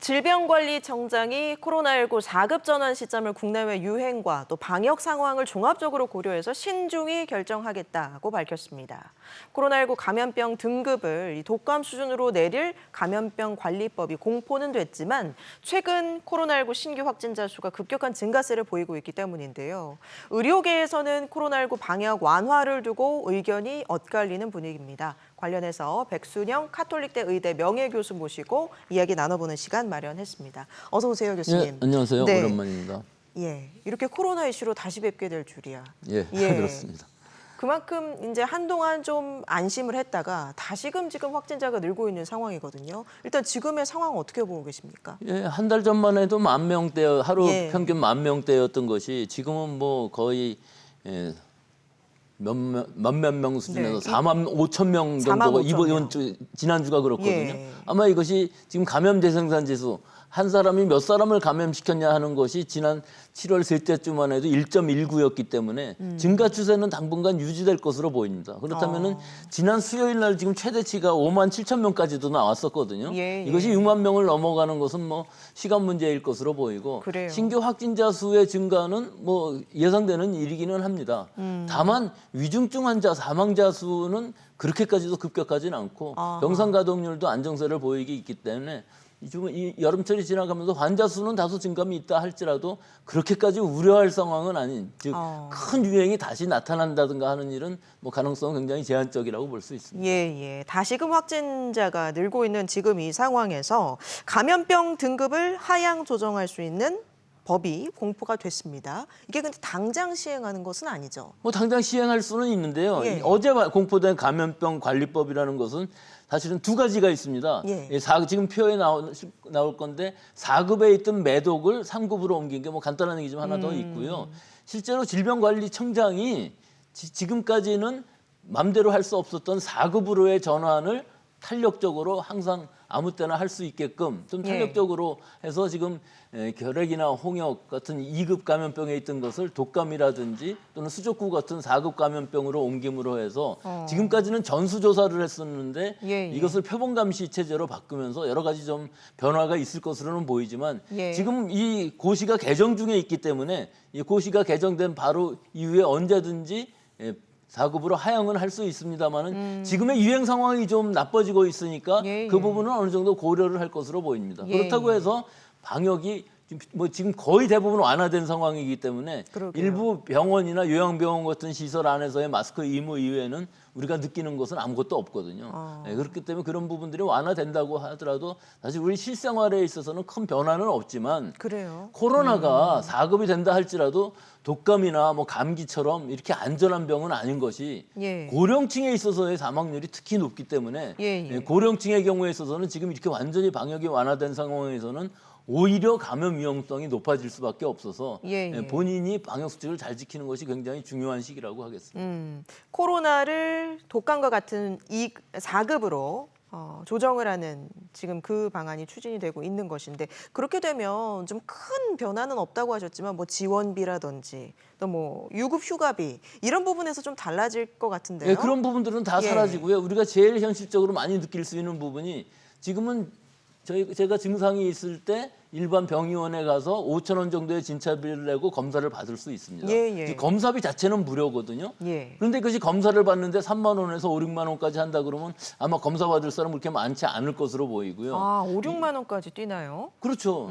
질병관리청장이 코로나19 4급 전환 시점을 국내외 유행과 또 방역 상황을 종합적으로 고려해서 신중히 결정하겠다고 밝혔습니다. 코로나19 감염병 등급을 독감 수준으로 내릴 감염병 관리법이 공포는 됐지만 최근 코로나19 신규 확진자 수가 급격한 증가세를 보이고 있기 때문인데요. 의료계에서는 코로나19 방역 완화를 두고 의견이 엇갈리는 분위기입니다. 관련해서 백순영 카톨릭대 의대 명예교수 모시고 이야기 나눠보는 시간 마련했습니다. 어서 오세요, 교수님. 예, 안녕하세요. 네. 오랜만입니다. 예, 이렇게 코로나 이슈로 다시 뵙게 될 줄이야. 예, 그렇습니다. 그만큼 이제 한동안 좀 안심을 했다가 다시금 지금 확진자가 늘고 있는 상황이거든요. 일단 지금의 상황 어떻게 보고 계십니까? 예, 한 달 전만 해도 10,000명대, 하루 예. 평균 10,000명대였던 것이 지금은 뭐 거의 몇몇 명 수준에서 네. 45,000명 정도가 45,000명. 지난주가 그렇거든요. 예. 아마 이것이 지금 감염 재생산 지수 한 사람이 몇 사람을 감염시켰냐 하는 것이 지난 7월 셋째 주만 해도 1.19였기 때문에 증가 추세는 당분간 유지될 것으로 보입니다. 그렇다면은 지난 수요일 날 지금 최대치가 57,000명까지도 나왔었거든요. 예. 이것이 6만 명을 넘어가는 것은 뭐 시간 문제일 것으로 보이고 그래요. 신규 확진자 수의 증가는 뭐 예상되는 일이기는 합니다. 다만 위중증 환자 사망자 수는 그렇게까지도 급격하지는 않고 병상 가동률도 안정세를 보이기 있기 때문에 이 여름철이 지나가면서 환자 수는 다소 증감이 있다 할지라도 그렇게까지 우려할 상황은 아닌, 즉 큰 유행이 다시 나타난다든가 하는 일은 뭐 가능성은 굉장히 제한적이라고 볼 수 있습니다. 예. 다시금 확진자가 늘고 있는 지금 이 상황에서 감염병 등급을 하향 조정할 수 있는 법이 공포가 됐습니다. 이게 근데 당장 시행하는 것은 아니죠. 뭐 당장 시행할 수는 있는데요. 예. 어제 공포된 감염병 관리법이라는 것은 사실은 두 가지가 있습니다. 예. 지금 표에 나올 건데 4급에 있던 매독을 3급으로 옮긴 게 뭐 간단한 얘기 좀 하나 더 있고요. 실제로 질병관리청장이 지금까지는 맘대로 할 수 없었던 4급으로의 전환을 탄력적으로 항상 아무 때나 할 수 있게끔 좀 탄력적으로 해서 지금 결핵이나 홍역 같은 2급 감염병에 있던 것을 독감이라든지 또는 수족구 같은 4급 감염병으로 옮김으로 해서 지금까지는 전수조사를 했었는데 이것을 표본감시 체제로 바꾸면서 여러 가지 좀 변화가 있을 것으로는 보이지만 지금 이 고시가 개정 중에 있기 때문에 이 고시가 개정된 바로 이후에 언제든지 4급으로 하향은 할 수 있습니다만은 지금의 유행 상황이 좀 나빠지고 있으니까 그 부분은 어느 정도 고려를 할 것으로 보입니다. 그렇다고 해서 방역이 지금 거의 대부분 완화된 상황이기 때문에 그러게요. 일부 병원이나 요양병원 같은 시설 안에서의 마스크 의무 이외에는 우리가 느끼는 것은 아무것도 없거든요. 그렇기 때문에 그런 부분들이 완화된다고 하더라도 사실 우리 실생활에 있어서는 큰 변화는 없지만 그래요. 코로나가 4급이 된다 할지라도 독감이나 뭐 감기처럼 이렇게 안전한 병은 아닌 것이 고령층에 있어서의 사망률이 특히 높기 때문에 고령층의 경우에 있어서는 지금 이렇게 완전히 방역이 완화된 상황에서는 오히려 감염 위험성이 높아질 수밖에 없어서 본인이 방역 수칙을 잘 지키는 것이 굉장히 중요한 시기라고 하겠습니다. 코로나를 독감과 같은 4급으로 조정을 하는 지금 그 방안이 추진이 되고 있는 것인데 그렇게 되면 좀 큰 변화는 없다고 하셨지만 뭐 지원비라든지 또 뭐 유급 휴가비 이런 부분에서 좀 달라질 것 같은데요. 그런 부분들은 다 사라지고요. 우리가 제일 현실적으로 많이 느낄 수 있는 부분이 지금은 제가 증상이 있을 때 일반 병의원에 가서 5,000원 정도의 진찰비를 내고 검사를 받을 수 있습니다. 검사비 자체는 무료거든요. 그런데 그것이 검사를 받는데 3만 원에서 5, 6만 원까지 한다 그러면 아마 검사 받을 사람 그렇게 많지 않을 것으로 보이고요. 5, 6만 원까지 뛰나요? 그렇죠.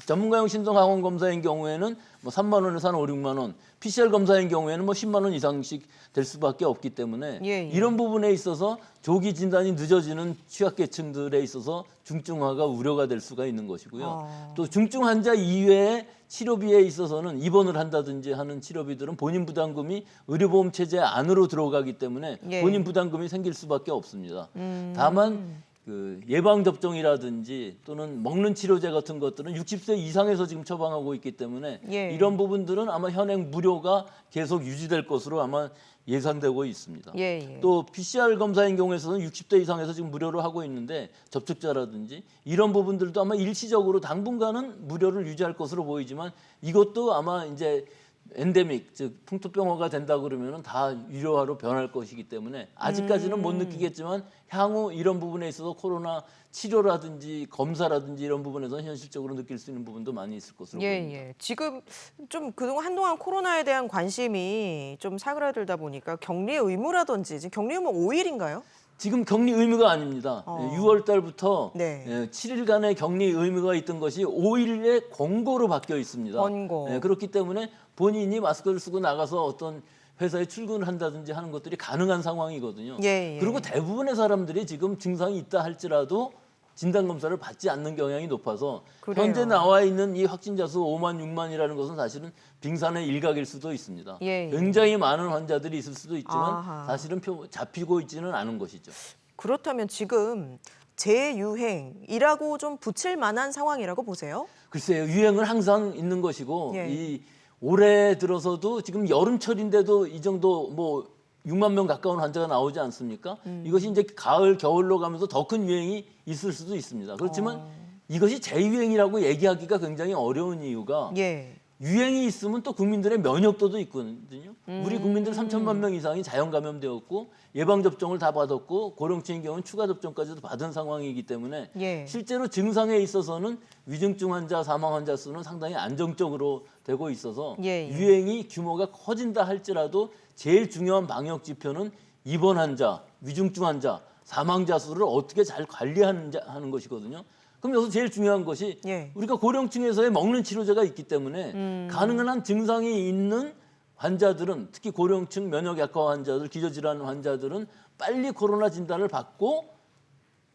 전문가용 신속항원 검사인 경우에는 뭐 3만 원에서 한 5, 6만 원, PCR 검사인 경우에는 뭐 10만 원 이상씩 될 수밖에 없기 때문에 이런 부분에 있어서 조기 진단이 늦어지는 취약계층들에 있어서 중증화가 우려가 될 수가 있는 것이고요. 또 중증 환자 이외에 치료비에 있어서는 입원을 한다든지 하는 치료비들은 본인 부담금이 의료보험 체제 안으로 들어가기 때문에 본인 부담금이 생길 수밖에 없습니다. 다만 그 예방접종이라든지 또는 먹는 치료제 같은 것들은 60세 이상에서 지금 처방하고 있기 때문에 이런 부분들은 아마 현행 무료가 계속 유지될 것으로 아마 예상되고 있습니다. 또 PCR 검사인 경우에서는 60대 이상에서 지금 무료로 하고 있는데 접촉자라든지 이런 부분들도 아마 일시적으로 당분간은 무료를 유지할 것으로 보이지만 이것도 아마 이제 엔데믹, 즉 풍토병화가 된다 그러면은 다 유료화로 변할 것이기 때문에 아직까지는 못 느끼겠지만 향후 이런 부분에 있어서 코로나 치료라든지 검사라든지 이런 부분에서 현실적으로 느낄 수 있는 부분도 많이 있을 것으로 보입니다. 예. 지금 좀 그동안 한동안 코로나에 대한 관심이 좀 사그라들다 보니까 격리 의무라든지 지금 격리 의무 5일인가요? 지금 격리 의무가 아닙니다. 6월 달부터 네. 7일간의 격리 의무가 있던 것이 5일의 권고로 바뀌어 있습니다. 권고. 그렇기 때문에 본인이 마스크를 쓰고 나가서 어떤 회사에 출근을 한다든지 하는 것들이 가능한 상황이거든요. 예. 그리고 대부분의 사람들이 지금 증상이 있다 할지라도 진단검사를 받지 않는 경향이 높아서 그래요. 현재 나와 있는 이 확진자 수 5만, 6만이라는 것은 사실은 빙산의 일각일 수도 있습니다. 예. 굉장히 많은 환자들이 있을 수도 있지만 아하. 사실은 잡히고 있지는 않은 것이죠. 그렇다면 지금 재유행이라고 좀 붙일 만한 상황이라고 보세요? 글쎄요, 유행은 항상 있는 것이고 예. 이 올해 들어서도 지금 여름철인데도 이 정도 뭐 6만 명 가까운 환자가 나오지 않습니까? 이것이 이제 가을, 겨울로 가면서 더 큰 유행이 있을 수도 있습니다. 그렇지만 이것이 재유행이라고 얘기하기가 굉장히 어려운 이유가 예. 유행이 있으면 또 국민들의 면역도도 있거든요. 우리 국민들 3천만 명 이상이 자연 감염되었고 예방 접종을 다 받았고 고령층의 경우는 추가 접종까지도 받은 상황이기 때문에 예. 실제로 증상에 있어서는 위중증 환자, 사망 환자 수는 상당히 안정적으로 되고 있어서 예. 유행이 규모가 커진다 할지라도 제일 중요한 방역 지표는 입원 환자, 위중증 환자, 사망자 수를 어떻게 잘 관리하는 것이거든요. 그럼 여기서 제일 중요한 것이 예. 우리가 고령층에서의 먹는 치료제가 있기 때문에 가능한 한 증상이 있는 환자들은 특히 고령층 면역 약화 환자들, 기저질환 환자들은 빨리 코로나 진단을 받고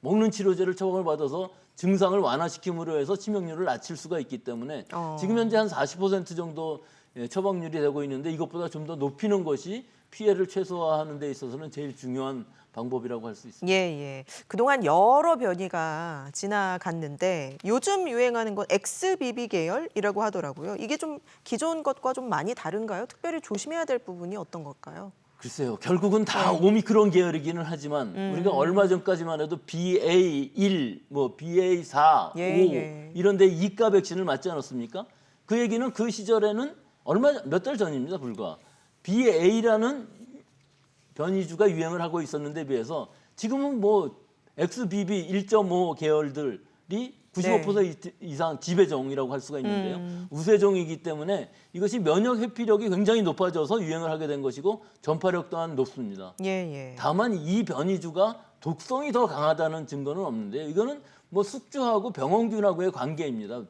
먹는 치료제를 처방을 받아서 증상을 완화시킴으로 해서 치명률을 낮출 수가 있기 때문에 지금 현재 한 40% 정도 처방률이 되고 있는데 이것보다 좀 더 높이는 것이 피해를 최소화하는 데 있어서는 제일 중요한 방법이라고 할 수 있습니다. 예. 그동안 여러 변이가 지나갔는데 요즘 유행하는 건 XBB 계열이라고 하더라고요. 이게 좀 기존 것과 좀 많이 다른가요? 특별히 조심해야 될 부분이 어떤 걸까요? 글쎄요. 결국은 다 오미크론 계열이기는 하지만 우리가 얼마 전까지만 해도 BA1, 뭐 BA4, 예. 5 이런 데 이가 백신을 맞지 않았습니까? 그 얘기는 그 시절에는 몇 달 전입니다. 불과. BA라는 변이주가 유행을 하고 있었는데 비해서 지금은 뭐 XBB 1.5 계열들이 95% 이상 지배종이라고 할 수가 있는데요. 우세종이기 때문에 이것이 면역 회피력이 굉장히 높아져서 유행을 하게 된 것이고 전파력 또한 높습니다. 예. 다만 이 변이주가 독성이 더 강하다는 증거는 없는데요. 이거는 뭐 숙주하고 병원균하고의 관계입니다.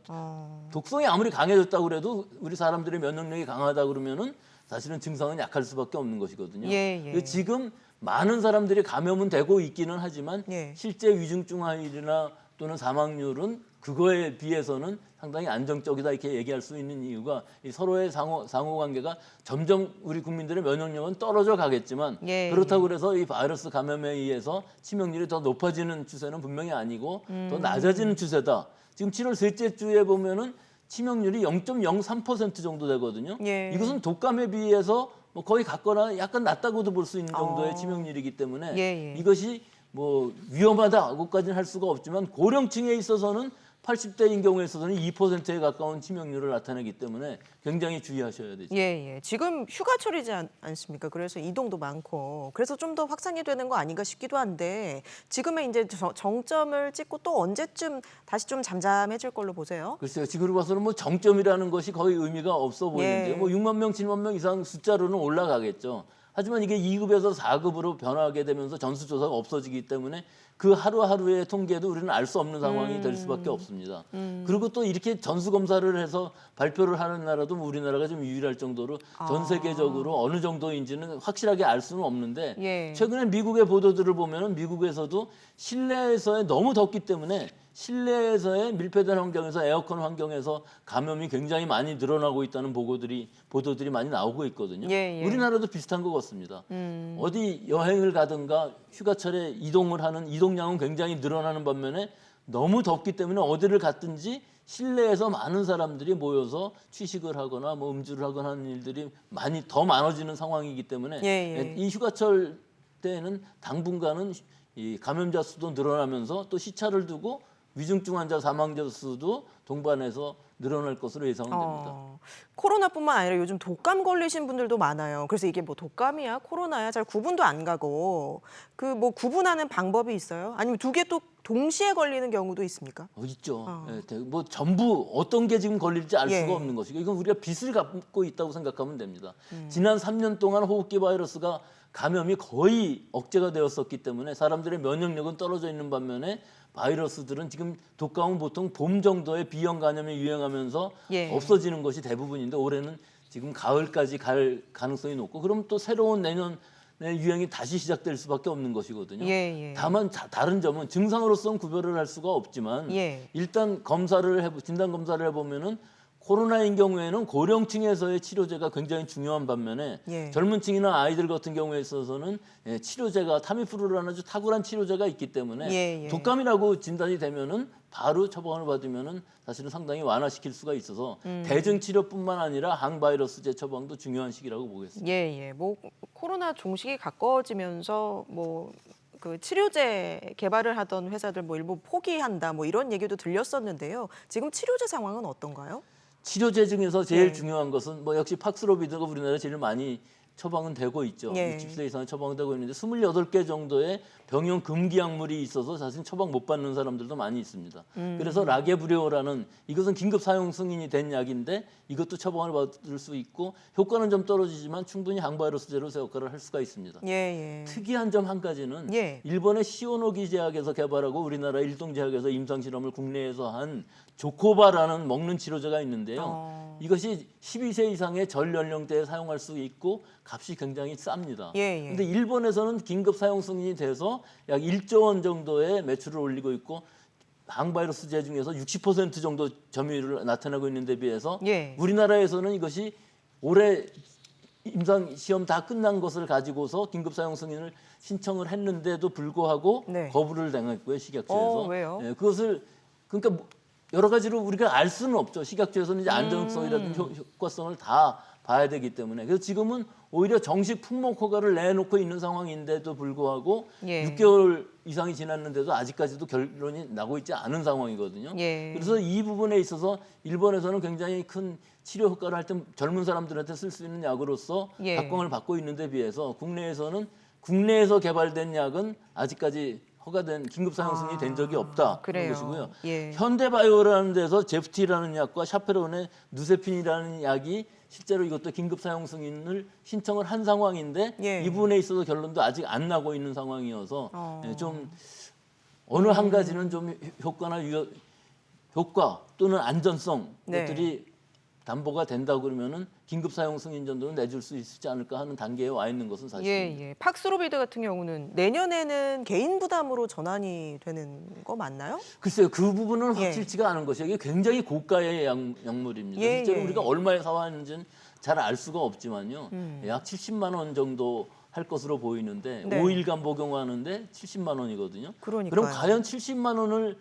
독성이 아무리 강해졌다고 그래도 우리 사람들의 면역력이 강하다 그러면은 사실은 증상은 약할 수밖에 없는 것이거든요. 예. 지금 많은 사람들이 감염은 되고 있기는 하지만 예. 실제 위중증 환율이나 또는 사망률은 그거에 비해서는 상당히 안정적이다 이렇게 얘기할 수 있는 이유가 이 서로의 상호관계가 점점 우리 국민들의 면역력은 떨어져 가겠지만 예. 그렇다고 그래서 이 바이러스 감염에 의해서 치명률이 더 높아지는 추세는 분명히 아니고 더 낮아지는 추세다. 지금 7월 셋째 주에 보면은 치명률이 0.03% 정도 되거든요. 예. 이것은 독감에 비해서 뭐 거의 같거나 약간 낮다고도 볼 수 있는 정도의 치명률이기 때문에 예. 이것이 뭐 위험하다고까지는 할 수가 없지만 고령층에 있어서는 80대인 경우에 있어서는 2%에 가까운 치명률을 나타내기 때문에 굉장히 주의하셔야 되죠. 예. 지금 휴가철이지 않습니까? 그래서 이동도 많고 그래서 좀 더 확산이 되는 거 아닌가 싶기도 한데 지금의 이제 정점을 찍고 또 언제쯤 다시 좀 잠잠해질 걸로 보세요? 글쎄요. 지금으로 봐서는 뭐 정점이라는 것이 거의 의미가 없어 보이는데요. 예. 뭐 6만 명, 7만 명 이상 숫자로는 올라가겠죠. 하지만 이게 2급에서 4급으로 변하게 되면서 전수조사가 없어지기 때문에 그 하루하루의 통계도 우리는 알 수 없는 상황이 될 수밖에 없습니다. 그리고 또 이렇게 전수검사를 해서 발표를 하는 나라도 우리나라가 좀 유일할 정도로 전 세계적으로 어느 정도인지는 확실하게 알 수는 없는데 예. 최근에 미국의 보도들을 보면 미국에서도 실내에서의 너무 덥기 때문에 실내에서의 밀폐된 환경에서 에어컨 환경에서 감염이 굉장히 많이 늘어나고 있다는 보도들이 많이 나오고 있거든요. 예. 우리나라도 비슷한 것 같습니다. 어디 여행을 가든가 휴가철에 이동을 하는 이동량은 굉장히 늘어나는 반면에 너무 덥기 때문에 어디를 갔든지 실내에서 많은 사람들이 모여서 취식을 하거나 뭐 음주를 하거나 하는 일들이 더 많아지는 상황이기 때문에 예. 이 휴가철 때에는 당분간은 이 감염자 수도 늘어나면서 또 시차를 두고 위중증 환자 사망자 수도 동반해서 늘어날 것으로 예상은 됩니다. 코로나뿐만 아니라 요즘 독감 걸리신 분들도 많아요. 그래서 이게 뭐 독감이야, 코로나야 잘 구분도 안 가고 그 뭐 구분하는 방법이 있어요? 아니면 두 개 또 동시에 걸리는 경우도 있습니까? 있죠. 뭐 전부 어떤 게 지금 걸릴지 알 예. 수가 없는 것이고 이건 우리가 빚을 갚고 있다고 생각하면 됩니다. 지난 3년 동안 호흡기 바이러스가 감염이 거의 억제가 되었었기 때문에 사람들의 면역력은 떨어져 있는 반면에 바이러스들은 지금 독감은 보통 봄 정도에 B형 감염이 유행하면서 예. 없어지는 것이 대부분인데 올해는 지금 가을까지 갈 가능성이 높고 그럼 또 새로운 내년에 유행이 다시 시작될 수밖에 없는 것이거든요. 예. 다만 다른 점은 증상으로서는 구별을 할 수가 없지만 예. 일단 진단 검사를 해보면은 코로나인 경우에는 고령층에서의 치료제가 굉장히 중요한 반면에 예. 젊은 층이나 아이들 같은 경우에 있어서는 치료제가 타미프루라는 아주 탁월한 치료제가 있기 때문에 예. 독감이라고 진단이 되면은 바로 처방을 받으면은 사실은 상당히 완화시킬 수가 있어서 대증 치료뿐만 아니라 항바이러스제 처방도 중요한 시기라고 보겠습니다. 예. 뭐 코로나 종식이 가까워지면서 뭐 그 치료제 개발을 하던 회사들 뭐 일부 포기한다 뭐 이런 얘기도 들렸었는데요. 지금 치료제 상황은 어떤가요? 치료제 중에서 제일 예. 중요한 것은 뭐 역시 팍스로비드가 우리나라에 제일 많이 처방은 되고 있죠. 예. 60세 이상 처방되고 있는데 28개 정도의 병용 금기 약물이 있어서 사실 처방 못 받는 사람들도 많이 있습니다. 그래서 라게브리오라는 이것은 긴급 사용 승인이 된 약인데 이것도 처방을 받을 수 있고 효과는 좀 떨어지지만 충분히 항바이러스제로서 역할을 할 수가 있습니다. 예. 특이한 점 한 가지는 예. 일본의 시오노기 제약에서 개발하고 우리나라 일동제약에서 임상 실험을 국내에서 한 조코바라는 먹는 치료제가 있는데요. 이것이 12세 이상의 전 연령대에 사용할 수 있고 값이 굉장히 쌉니다. 예. 그런데 일본에서는 긴급 사용 승인이 돼서 약 1조 원 정도의 매출을 올리고 있고 항바이러스제 중에서 60% 정도 점유율을 나타내고 있는 데 비해서 예. 우리나라에서는 이것이 올해 임상 시험 다 끝난 것을 가지고서 긴급 사용 승인을 신청을 했는데도 불구하고 네. 거부를 당했고요, 식약처에서. 왜요? 그것을 그러니까 여러 가지로 우리가 알 수는 없죠. 식약처에서는 이제 안정성이라든지 효과성을 다 봐야 되기 때문에. 그래서 지금은 오히려 정식 품목 허가를 내놓고 있는 상황인데도 불구하고 예. 6개월 이상이 지났는데도 아직까지도 결론이 나고 있지 않은 상황이거든요. 예. 그래서 이 부분에 있어서 일본에서는 굉장히 큰 치료 효과를 할 때 젊은 사람들한테 쓸 수 있는 약으로서 예. 각광을 받고 있는데 비해서 국내에서 개발된 약은 아직까지 허가된 긴급 사용 승인이 된 적이 없다 그런 그래요. 것이고요. 예. 현대바이오라는 데서 제프티라는 약과 샤페론의 누세핀이라는 약이 실제로 이것도 긴급 사용 승인을 신청을 한 상황인데 예. 이 부분에 있어서 결론도 아직 안 나고 있는 상황이어서 좀 어느 한 가지는 좀 효과 또는 안전성 네. 것들이 담보가 된다고 그러면은 긴급 사용 승인 정도는 내줄 수 있지 않을까 하는 단계에 와 있는 것은 사실입니다. 예. 팍스로비드 같은 경우는 내년에는 개인 부담으로 전환이 되는 거 맞나요? 글쎄요, 그 부분은 예. 확실치가 않은 것이에요. 이게 굉장히 고가의 약물입니다. 예, 실제로 예. 우리가 얼마에 사왔는지는 잘 알 수가 없지만요. 약 70만 원 정도 할 것으로 보이는데 네. 5일간 복용하는데 70만 원이거든요. 그러니까요. 그럼 과연 70만 원을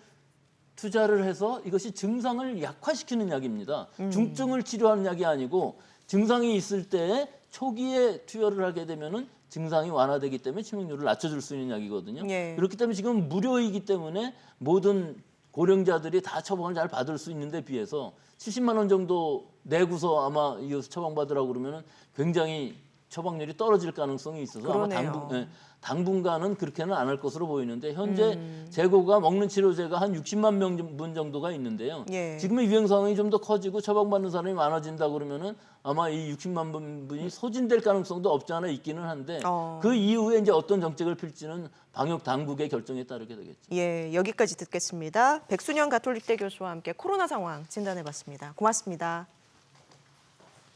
투자를 해서 이것이 증상을 약화시키는 약입니다. 중증을 치료하는 약이 아니고 증상이 있을 때 초기에 투여를 하게 되면은 증상이 완화되기 때문에 치명률을 낮춰줄 수 있는 약이거든요. 예. 그렇기 때문에 지금 무료이기 때문에 모든 고령자들이 다 처방을 잘 받을 수 있는데 비해서 70만 원 정도 내고서 아마 이거 처방받으라고 그러면은 굉장히 처방률이 떨어질 가능성이 있어서 그러네요. 아마 당분간은 그렇게는 안 할 것으로 보이는데 현재 재고가 먹는 치료제가 한 60만 명분 정도가 있는데요. 예. 지금의 유행 상황이 좀 더 커지고 처방받는 사람이 많아진다 그러면은 아마 이 60만 분이 소진될 가능성도 없지 않아 있기는 한데 그 이후에 이제 어떤 정책을 필지는 방역 당국의 결정에 따르게 되겠죠. 예, 여기까지 듣겠습니다. 백순영 가톨릭대 교수와 함께 코로나 상황 진단해봤습니다. 고맙습니다.